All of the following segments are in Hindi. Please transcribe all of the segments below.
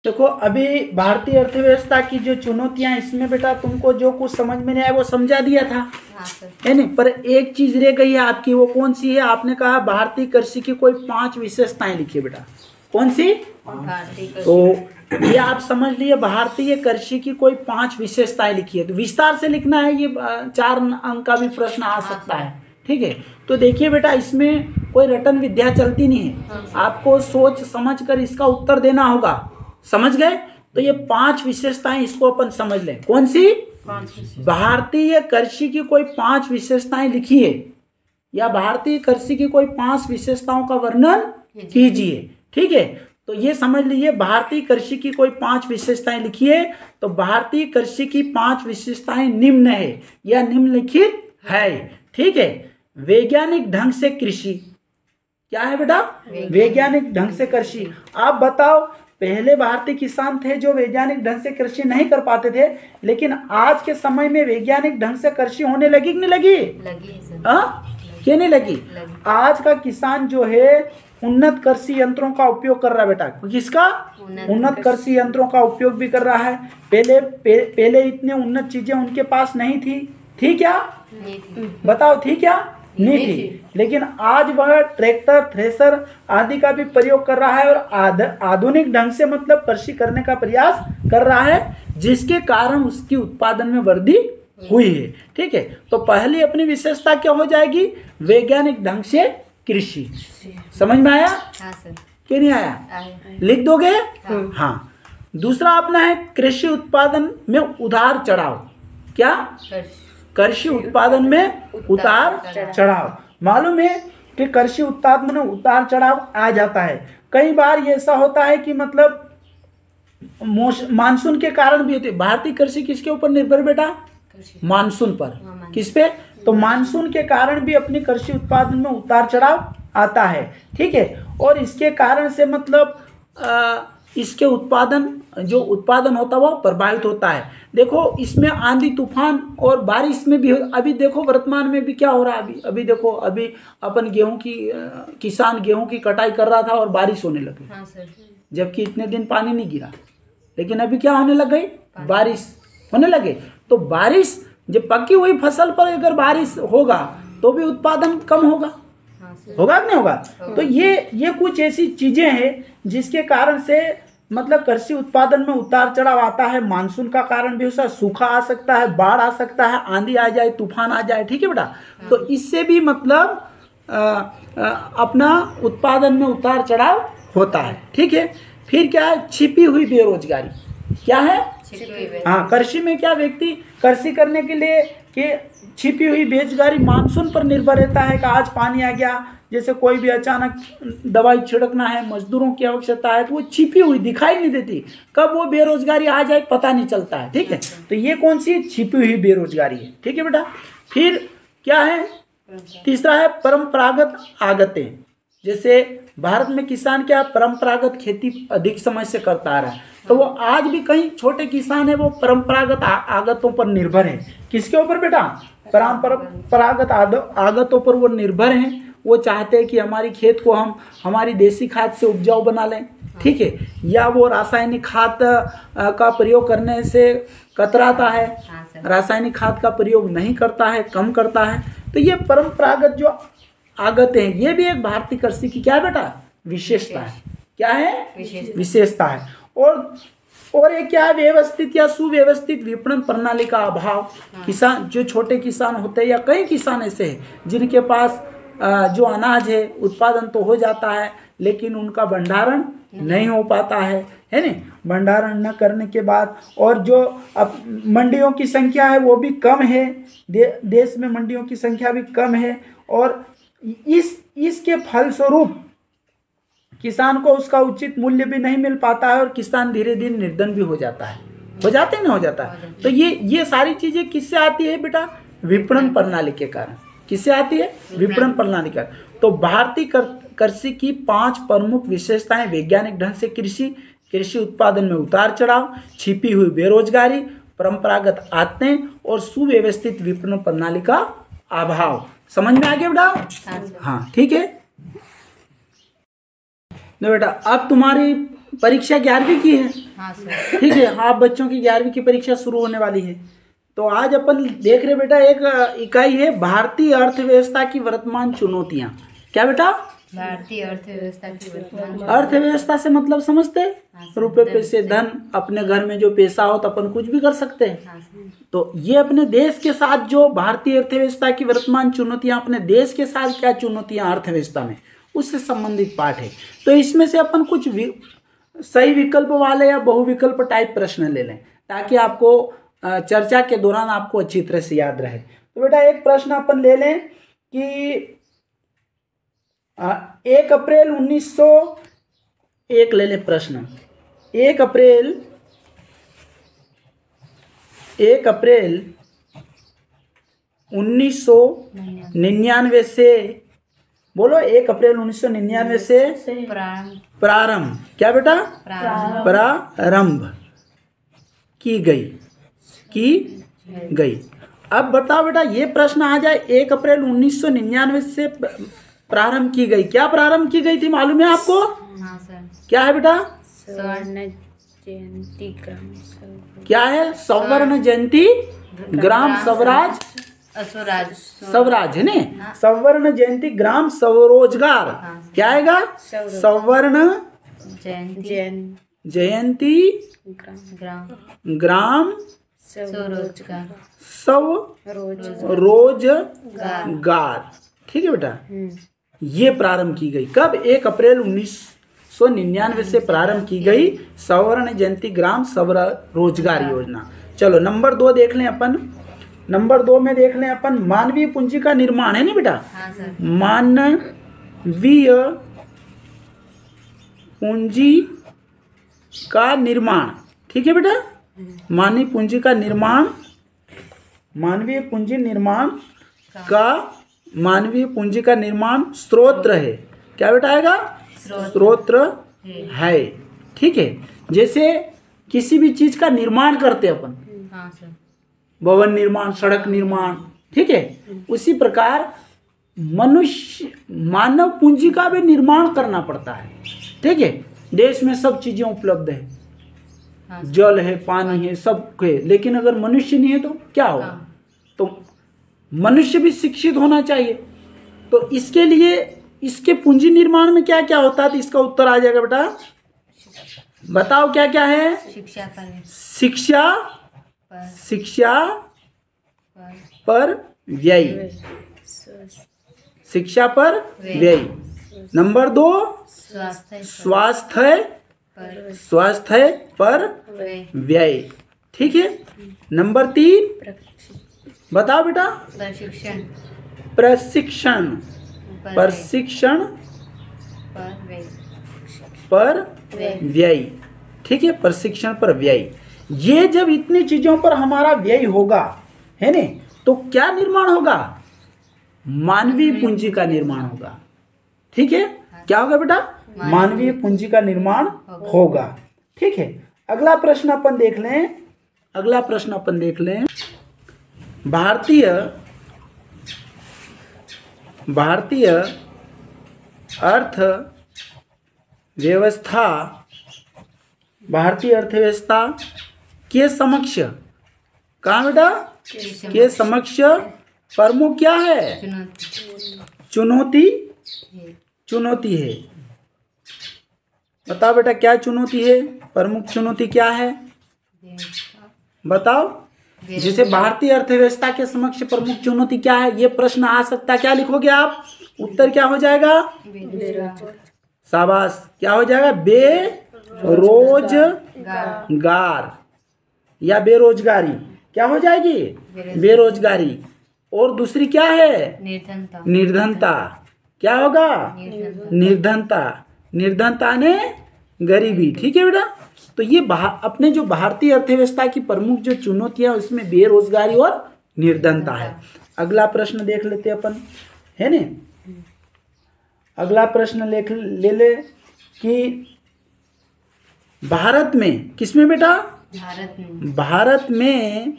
देखो अभी भारतीय अर्थव्यवस्था की जो चुनौतियां, इसमें बेटा तुमको जो कुछ समझ में नहीं आया वो समझा दिया था। हाँ सर। है नहीं, पर एक चीज रह गई है आपकी, वो कौन सी है? आपने कहा भारतीय कृषि की कोई 5 विशेषताएं लिखिए बेटा। कौन सी? तो ये आप समझ लिए, भारतीय कृषि की कोई 5 विशेषताएं लिखिए। तो विस्तार से लिखना है, ये 4 अंक का भी प्रश्न आ सकता है। ठीक है, तो देखिए बेटा, इसमें कोई रटन विद्या चलती नहीं है, आपको सोच समझ कर इसका उत्तर देना होगा। समझ गए? तो ये 5 विशेषताएं, इसको अपन समझ लें। कौन सी? भारतीय कृषि की कोई 5 विशेषताएं लिखिए, या भारतीय कृषि की कोई 5 विशेषताओं का वर्णन कीजिए। ठीक है, तो ये समझ लीजिए, भारतीय कृषि की कोई 5 विशेषताएं लिखिए। तो भारतीय कृषि की 5 विशेषताएं निम्न है या निम्नलिखित है। ठीक है, वैज्ञानिक ढंग से कृषि। क्या है बेटा? वैज्ञानिक ढंग से कृषि। आप बताओ, पहले भारतीय किसान थे जो वैज्ञानिक ढंग से कृषि नहीं कर पाते थे, लेकिन आज के समय में वैज्ञानिक ढंग से कृषि होने लगी कि नहीं लगी? क्यों नहीं लगी? आज का किसान जो है उन्नत कृषि यंत्रों का उपयोग कर रहा है बेटा। किसका? उन्नत कृषि यंत्रों का उपयोग भी कर रहा है। पहले इतने उन्नत चीजें उनके पास नहीं थी क्या? बताओ, थी क्या? नहीं थी। लेकिन आज वह ट्रैक्टर, थ्रेसर आदि का भी प्रयोग कर रहा है और आधुनिक ढंग से मतलब कृषि करने का प्रयास कर रहा है, जिसके कारण उसकी उत्पादन में वृद्धि हुई है। ठीक है, तो पहली अपनी विशेषता क्या हो जाएगी? वैज्ञानिक ढंग से कृषि। समझ में आया? हाँ सर। क्यों नहीं आया? लिख दोगे? हाँ। दूसरा अपना है कृषि उत्पादन में उतार चढ़ाव। क्या? कृषि उत्पादन में उतार चढ़ाव। मालूम है कि कृषि उत्पादन में उतार चढ़ाव आ जाता है। कई बार ये ऐसा होता है कि मतलब मानसून के कारण भी होते। भारतीय कृषि किसके ऊपर निर्भर बेटा? मानसून पर। किस पे? तो मानसून के कारण भी अपनी कृषि उत्पादन में उतार चढ़ाव आता है। ठीक है, और इसके कारण से मतलब इसके जो उत्पादन होता है वो प्रभावित होता है। देखो, इसमें आंधी तूफान और बारिश में भी, अभी देखो वर्तमान में भी क्या हो रहा है। अभी देखो, अभी अपन किसान गेहूं की कटाई कर रहा था और बारिश होने लगी। हाँ सर। जबकि इतने दिन पानी नहीं गिरा, लेकिन अभी क्या होने लग गई? बारिश होने लगे। तो बारिश, जब पकी हुई फसल पर अगर बारिश होगा तो भी उत्पादन कम होगा। होगा कि नहीं होगा? तो ये कुछ ऐसी चीजें हैं जिसके कारण से मतलब कृषि उत्पादन में उतार चढ़ाव आता है। मानसून का कारण भी हो सकता है, सूखा आ सकता है, बाढ़ आ सकता है, आंधी आ जाए, तूफान आ जाए। ठीक है बेटा, तो इससे भी मतलब अपना उत्पादन में उतार चढ़ाव होता है। ठीक है, फिर क्या है? छिपी हुई बेरोजगारी। क्या है? हाँ, कृषि में क्या, व्यक्ति कृषि करने के लिए कि छिपी हुई बेरोजगारी मानसून पर निर्भर रहता है कि आज पानी आ गया, जैसे कोई भी अचानक दवाई छिड़कना है, मजदूरों की आवश्यकता है, तो वो छिपी हुई दिखाई नहीं देती, कब वो बेरोजगारी आ जाए पता नहीं चलता है। ठीक है, तो ये कौन सी छिपी हुई बेरोजगारी है। ठीक है बेटा, फिर क्या है? तीसरा है परंपरागत आगतें। जैसे भारत में किसान क्या परंपरागत खेती अधिक समय से करता आ रहा है, तो वो आज भी कई छोटे किसान है वो परंपरागत आगतों पर निर्भर है। किसके ऊपर बेटा? परंपरागत आगतों पर वो निर्भर हैं। वो चाहते हैं कि हमारी खेत को हम हमारी देसी खाद से उपजाऊ बना लें। ठीक है, या वो रासायनिक खाद का प्रयोग करने से कतराता है, रासायनिक खाद का प्रयोग नहीं करता है, कम करता है। तो ये परंपरागत जो आगतें हैं, ये भी एक भारतीय कृषि की क्या है बेटा? विशेषता है। क्या है? विशेषता है। और एक क्या है? व्यवस्थित या सुव्यवस्थित विपणन प्रणाली का अभाव। किसान, जो छोटे किसान होते हैं या कई किसान ऐसे हैं जिनके पास जो अनाज है उत्पादन तो हो जाता है, लेकिन उनका भंडारण नहीं हो पाता है नहीं? भंडारण न करने के बाद, और जो अब मंडियों की संख्या है वो भी कम है, देश में मंडियों की संख्या भी कम है, और इसके फलस्वरूप किसान को उसका उचित मूल्य भी नहीं मिल पाता है और किसान धीरे धीरे निर्धन भी हो जाता है। हो जाते नहीं हो जाता है? तो ये सारी चीजें किससे आती है बेटा? विपणन प्रणाली के कारण। किससे आती है? विपणन प्रणाली का। तो भारतीय कृषि की 5 प्रमुख विशेषताएं: वैज्ञानिक ढंग से कृषि उत्पादन में उतार चढ़ाव, छिपी हुई बेरोजगारी, परंपरागत आदतें और सुव्यवस्थित विपणन प्रणाली का अभाव। समझ में आ गया बेटा? हाँ, ठीक है। बेटा अब तुम्हारी परीक्षा 11वीं की है, हाँ सर। ठीक है। आप बच्चों की 11वीं की परीक्षा शुरू होने वाली है, तो आज अपन देख रहे बेटा एक इकाई है भारतीय अर्थव्यवस्था की वर्तमान चुनौतियां। क्या बेटा? भारतीय अर्थव्यवस्था की वर्तमान अर्थव्यवस्था से मतलब समझते हैं? हाँ सर, रुपए धन पैसे, धन, अपने घर में जो पैसा हो तो अपन कुछ भी कर सकते हैं। हाँ सर। तो ये अपने देश के साथ जो भारतीय अर्थव्यवस्था की वर्तमान चुनौतियां, अपने देश के साथ क्या चुनौतियां अर्थव्यवस्था में, उससे संबंधित पाठ है। तो इसमें से अपन कुछ सही विकल्प वाले या बहुविकल्प टाइप प्रश्न ले लें, ताकि आपको चर्चा के दौरान आपको अच्छी तरह से याद रहे। तो बेटा एक प्रश्न अपन ले लें कि 1 अप्रैल 1901 ले लें प्रश्न। 1 अप्रैल 1999 से, बोलो 1 अप्रैल 1999 से प्रारंभ, क्या बेटा? प्रारंभ की गई। अब बताओ बेटा, ये प्रश्न आ जाए 1 अप्रैल 1999 से प्रारंभ की गई, क्या प्रारंभ की गई थी मालूम है आपको? हाँ सर। क्या है बेटा? स्वर्ण जयंती ग्राम क्या है? स्वर्ण जयंती ग्राम स्वराज, स्वराज है ना? स्वर्ण जयंती ग्राम स्वरोजगार, क्या आएगा? स्वर्ण जयंती ग्राम स्वरोजगार। ठीक है बेटा, ये प्रारंभ की गई कब? 1 अप्रैल 1999 से प्रारंभ की गई स्वर्ण जयंती ग्राम स्वरोजगार योजना। चलो नंबर 2 देख लें अपन। नंबर 2 में देख लें अपन मानवीय पूंजी का निर्माण, है नहीं बेटा? हाँ सर। मानवीय पूंजी का निर्माण, ठीक है बेटा? मानवीय पूंजी का निर्माण, मानवीय पूंजी का निर्माण स्रोत है, क्या बेटा आएगा? स्रोत है। ठीक है, जैसे किसी भी चीज का निर्माण करते अपन, हाँ सर। भवन निर्माण, सड़क निर्माण, ठीक है, उसी प्रकार मानव पूंजी का भी निर्माण करना पड़ता है। ठीक है, देश में सब चीजें उपलब्ध है, हाँ जल है, पानी है, सब है, लेकिन अगर मनुष्य नहीं है तो क्या होगा? तो मनुष्य भी शिक्षित होना चाहिए। तो इसके लिए इसके पूंजी निर्माण में क्या क्या होता है? तो इसका उत्तर आ जाएगा बेटा, बताओ क्या क्या है? शिक्षा पर व्यय, शिक्षा पर व्यय। नंबर 2 स्वास्थ्य पर व्यय। ठीक है। नंबर 3 बताओ बेटा, प्रशिक्षण पर व्यय। ठीक है, प्रशिक्षण पर व्यय। ये जब इतनी चीजों पर हमारा व्यय होगा, है ने, तो क्या निर्माण होगा? मानवीय पूंजी का निर्माण होगा। ठीक है, क्या होगा बेटा? मानवीय पूंजी का निर्माण होगा। ठीक है, अगला प्रश्न अपन देख लें। भारतीय अर्थव्यवस्था के समक्ष, कहाँ बेटा? के समक्ष प्रमुख क्या है? चुनौती है। बताओ बेटा, क्या चुनौती है? प्रमुख चुनौती क्या है? बताओ। जैसे भारतीय अर्थव्यवस्था के समक्ष प्रमुख चुनौती क्या है, ये प्रश्न आ सकता है। क्या लिखोगे आप? उत्तर क्या हो जाएगा? शाबाश, क्या हो जाएगा? बेरोजगार या बेरोजगारी। क्या हो जाएगी? बेरोजगारी। और दूसरी क्या है? निर्धनता। क्या होगा? निर्धनता ने गरीबी। ठीक है बेटा, तो ये अपने जो भारतीय अर्थव्यवस्था की प्रमुख जो चुनौतियां, उसमें बेरोजगारी और निर्धनता है। अगला प्रश्न देख लेते अपन, है ने? अगला प्रश्न ले कि भारत में, किसमें बेटा? भारत में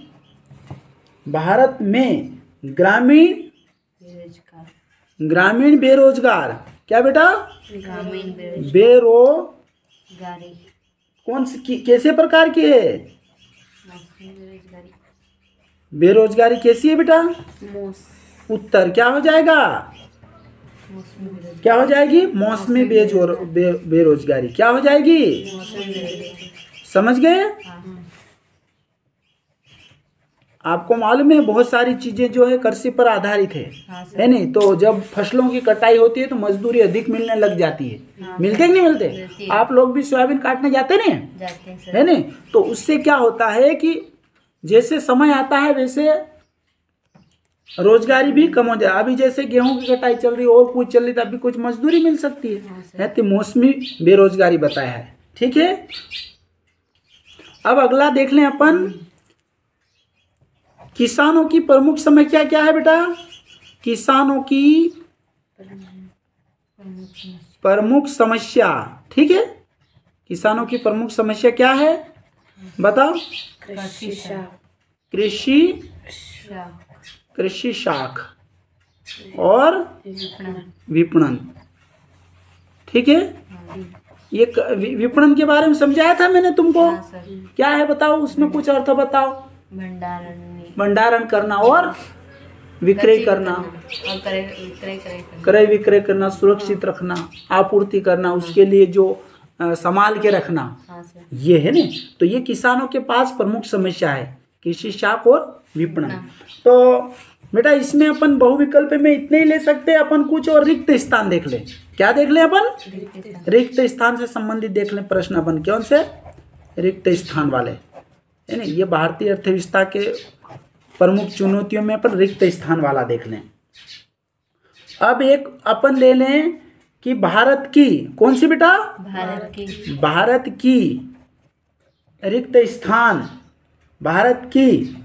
ग्रामीण बेरोजगार, क्या बेटा? कौन सी कैसे प्रकार की है? मौसमी बेरोजगारी। बेरोजगारी कैसी है बेटा? मौस उत्तर क्या हो जाएगा? मौसमी बेरोजगारी। क्या हो जाएगी? मौसमी बेरोजगारी क्या हो जाएगी? मौसमी बेरोजगारी। समझ गए? हाँ। आपको मालूम है बहुत सारी चीजें जो है कृषि पर आधारित हाँ है नहीं? तो जब फसलों की कटाई होती है तो मजदूरी अधिक मिलने लग जाती है। हाँ, मिलते कि नहीं मिलती मिलते? है। आप लोग भी सोयाबीन काटने जाते नहीं? जाते हैं है सर। नहीं? तो उससे क्या होता है कि जैसे समय आता है वैसे रोजगारी भी कम हो जाए। अभी जैसे गेहूं की कटाई चल रही है और कुछ चल रही है, अभी कुछ मजदूरी मिल सकती हाँ, सर। है तो मौसमी बेरोजगारी बताया है। ठीक है, अब अगला देख लें अपन, किसानों की प्रमुख समस्या क्या है बेटा? किसानों की प्रमुख समस्या, ठीक है, किसानों की प्रमुख समस्या क्या है बताओ? कृषि शाख। कृषि कृषि शाख और विपणन। विपणन। ठीक है, हाँ। ये विपणन के बारे में समझाया था मैंने तुमको। हाँ सर। क्या है बताओ, उसमें कुछ अर्थ बताओ। भंडारण भंडारण करना और विक्रय करना, और विक्रय करना। क्रय विक्रय करना, सुरक्षित रखना, आपूर्ति करना, उसके लिए जो संभाल के रखना, हाँ सर। ये है ना। तो ये किसानों के पास प्रमुख समस्या है, कृषि शाख और विपणन। तो बेटा इसमें अपन बहुविकल्प में इतने ही ले सकते हैं, अपन कुछ और रिक्त स्थान देख लें। क्या देख लें अपन? रिक्त स्थान से संबंधित देख लें प्रश्न अपन। कौन से? रिक्त स्थान वाले, है ना। ये भारतीय अर्थव्यवस्था के प्रमुख चुनौतियों में अपन रिक्त स्थान वाला देख लें। अब एक अपन ले लें कि भारत की कौन सी बेटा? भारत की रिक्त स्थान, भारत की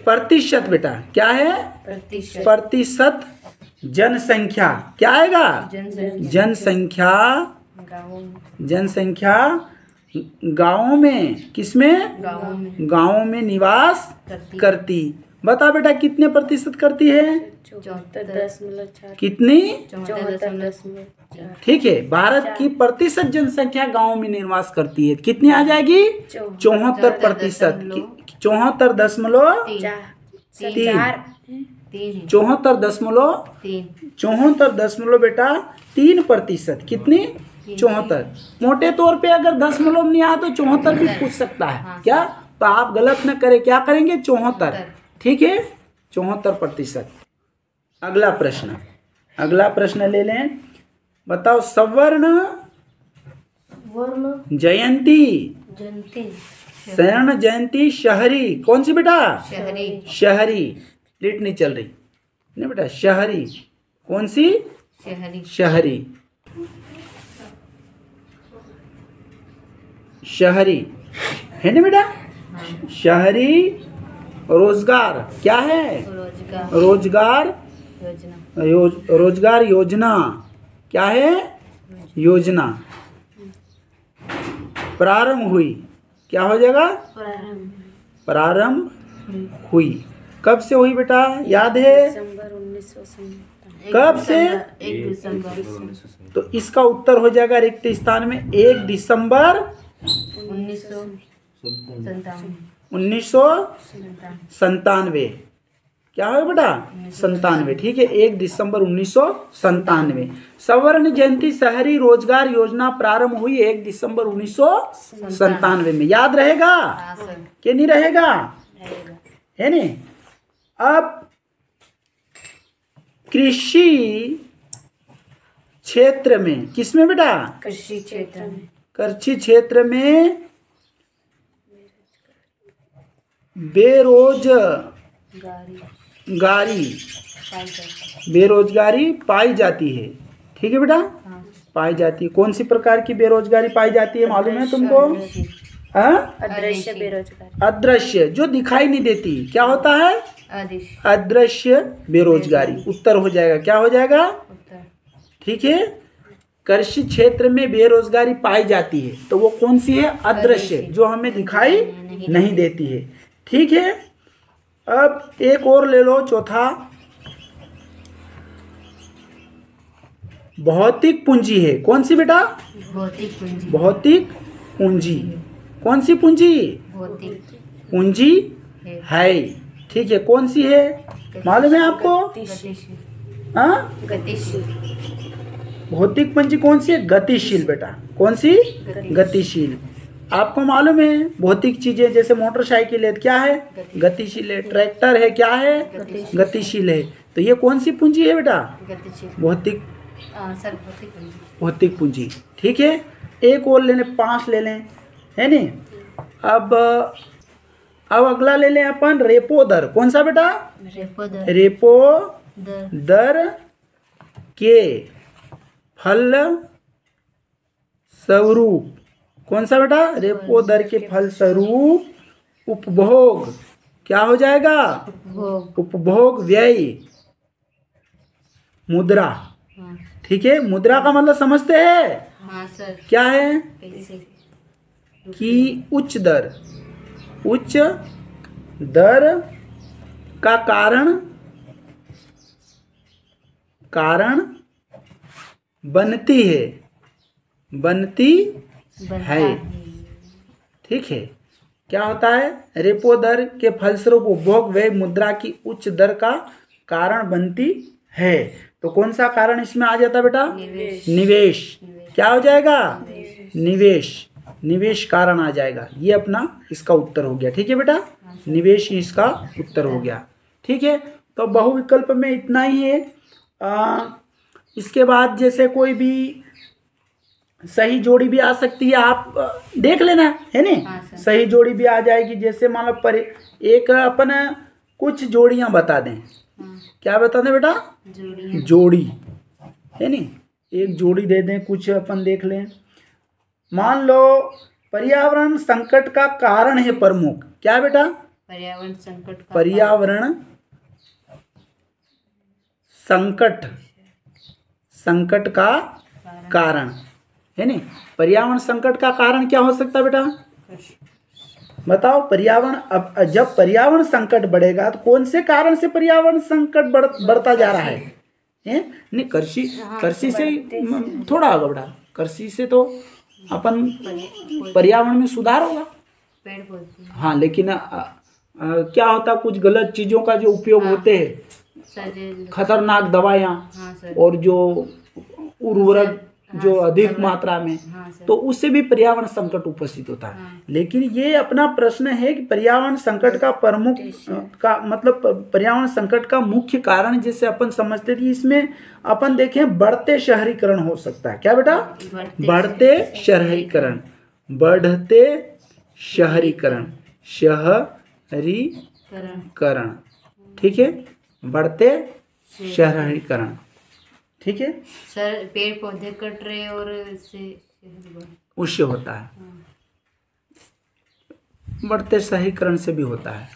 प्रतिशत बेटा क्या है? प्रतिशत जनसंख्या क्या आएगा? जनसंख्या गांवों में, किसमें? गांवों में निवास करती। बता बेटा कितने प्रतिशत करती है? 74.4। कितनी? 74.4। ठीक है, भारत की प्रतिशत जनसंख्या गांव में निवास करती है। कितनी आ जाएगी? 74%। 74.3 बेटा 3%। कितनी? 74। मोटे तौर पे अगर दशमलव नहीं आया तो 74 भी पूछ सकता है। हाँ, क्या? तो आप गलत न करें, क्या करेंगे? 74। ठीक है, 74%। अगला प्रश्न ले लें। बताओ सवर्ण जयंती स्वर्ण जयंती शहरी कौन सी बेटा? शहरी। लिट नहीं चल रही नहीं बेटा, शहरी कौन सी? शहरी है ना बेटा। शहरी रोजगार क्या है? रोजगार योजना क्या है? योजना प्रारंभ हुई। क्या हो जाएगा? प्रारंभ हुई। कब से हुई बेटा? याद है? दिसंबर 1957। कब से? 1 दिसंबर। तो इसका उत्तर हो जाएगा रिक्त स्थान में 1 दिसंबर 1997। क्या होगा बेटा? 97। ठीक है, 1 दिसंबर 1997 सवर्ण जयंती शहरी रोजगार योजना प्रारंभ हुई 1 दिसंबर 1997 में। याद रहेगा कि नहीं रहेगा? है नहीं। अब कृषि क्षेत्र में, किसमें बेटा? कृषि क्षेत्र में बेरोजगारी पाई जाती है। ठीक है बेटा, पाई जाती है। कौन सी प्रकार की बेरोजगारी पाई जाती है मालूम है तुमको? अदृश्य बेरोजगारी। अदृश्य, जो दिखाई नहीं देती। क्या होता है? अदृश्य बेरोजगारी। उत्तर हो जाएगा, क्या हो जाएगा? ठीक है, कृषि क्षेत्र में बेरोजगारी पाई जाती है तो वो कौन सी है? अदृश्य, जो हमें दिखाई नहीं देती है। ठीक है, अब एक और ले लो, चौथा भौतिक पूंजी है। कौन सी बेटा? भौतिक पूंजी। कौन सी पूंजी? भौतिक पूंजी है। ठीक है, कौन सी है मालूम है आपको? गतिशील हाँ, गतिशील भौतिक पूंजी कौन सी है? गतिशील बेटा। कौन सी? गतिशील। आपको मालूम है भौतिक चीजें जैसे मोटरसाइकिल है क्या है? गतिशील है। ट्रैक्टर है क्या है? गतिशील है। तो ये कौन सी पूंजी है बेटा? गतिशील भौतिक सर भौतिक पूंजी। भौतिक पूंजी। ठीक है, एक और ले लें, 5 ले लें, है नहीं? अब अगला ले लें अपन रेपो दर। कौन सा बेटा? रेपो दर के फल स्वरूप। कौन सा बेटा? रेपो दर के फल स्वरूप उपभोग क्या हो जाएगा? उपभोग व्यय मुद्रा। ठीक है, मुद्रा का मतलब समझते हैं? हाँ सर। क्या है? पैसे कि उच्च दर का कारण बनती है। ठीक है, क्या होता है? रेपो दर के फलस्वरूप उपभोग व्यय मुद्रा की उच्च दर का कारण बनती है। तो कौन सा कारण इसमें आ जाता बेटा? निवेश। क्या हो जाएगा? निवेश कारण आ जाएगा। ये अपना इसका उत्तर हो गया। ठीक है बेटा, निवेश ही इसका उत्तर हो गया। ठीक है, तो बहुविकल्प में इतना ही है। इसके बाद जैसे कोई भी सही जोड़ी भी आ सकती है, आप देख लेना, है नहीं? हाँ, सही जोड़ी भी आ जाएगी। जैसे मान लो एक अपन कुछ जोड़ियां बता दें। क्या बता दें बेटा? जोड़ी, है नहीं? एक जोड़ी दे दें, कुछ अपन देख लें। मान लो पर्यावरण संकट का कारण है प्रमुख। क्या बेटा? पर्यावरण संकट का कारण, है नहीं? पर्यावरण संकट का कारण क्या हो सकता है बेटा? बताओ। पर्यावरण, अब जब पर्यावरण संकट बढ़ेगा तो कौन से कारण से पर्यावरण संकट बढ़ता जा रहा है? नहीं, कृषि से थोड़ा आगे बढ़ा। कृषि से तो अपन पर्यावरण में सुधार होगा, पेड़ पौधे। हाँ, लेकिन क्या होता, कुछ गलत चीजों का जो उपयोग होते हैं, खतरनाक दवाइयाँ और जो उर्वरक जो अधिक मात्रा में, तो उससे भी पर्यावरण संकट उपस्थित होता है। लेकिन ये अपना प्रश्न है कि पर्यावरण संकट का प्रमुख का मतलब पर्यावरण संकट का मुख्य कारण जैसे अपन समझते थे, इसमें अपन देखें बढ़ते शहरीकरण हो सकता है। क्या बेटा? बढ़ते शहरीकरण, शहरीकरण। ठीक है, बढ़ते शहरीकरण। ठीक है सर, पेड़ पौधे कट रहे और उससे होता है। बढ़ते शहरीकरण से भी होता है।